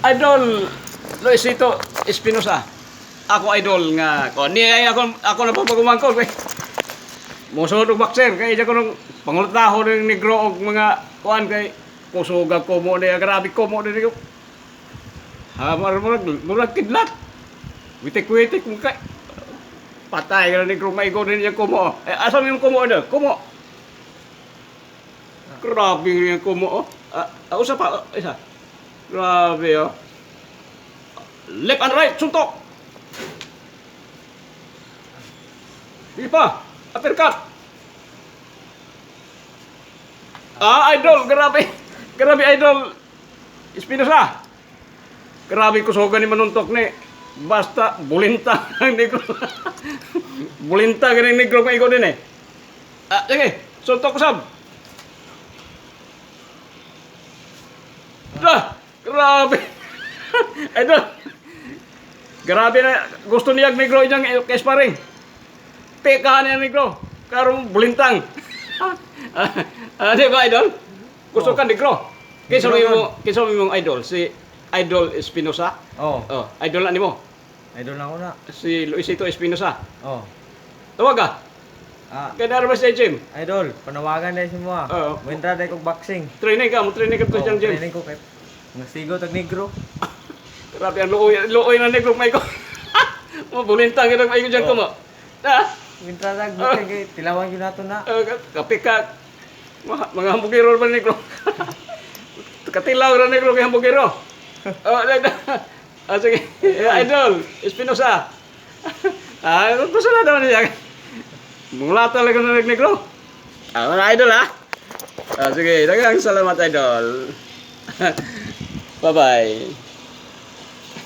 Idol Luisito Espinosa. Ako idol nga ko. Ni ay ako na pagpagumangkon kay. Mosunod og boxer kay ko nung pangultaho ng negro og mga kuan kay kusugag ko mo ni grabe ko mo ni ko. Ha murag kidlat. Witik-witik mo kay. Patay ka na negro maigo din yung kumo. Eh asa yung kumo na? Kumo. Grabe yung kumo. Usa pa isa. Grabe oh. Left and right, suntok. Di pa, uppercut. Idol, grabe. Grabe idol. Espinosa. Grabe kusogan ni manuntok ni. Basta bulinta ang negro. Bulinta ganing negro kung ikaw din eh. Sige, suntok ko sab. Grabe. Idol. Grabe na gusto niya negro iyang kesparing. Pekahan niya negro. Karong bulintang. Di ba idol? Gusto ka negro? Kaysa mo idol si Idol Espinosa? Oh. Idol na mo. Idol na ako na. Si Luisito Espinosa. Oh. Tawag ka? Kaya naroon ba sa gym? Idol, panawagan na si mo ah. Oo. Wintra day kog boxing. Training ka to siyang gym. Training ko kay nasigo tag negro. Grabe ang luoy na negro may ko. Mabulintang ka may ko dyan ko mo. Wintra tag boxing kay tilawan gyud nato na. Kapit ka. Mga hambugero ba negro? Katilaw ra negro kay hambugero. Sige. Idol, Espinosa. Gusto na daw niya. Mula talaga na negro. Idol ha. Sige, daghang salamat idol. Bye-bye.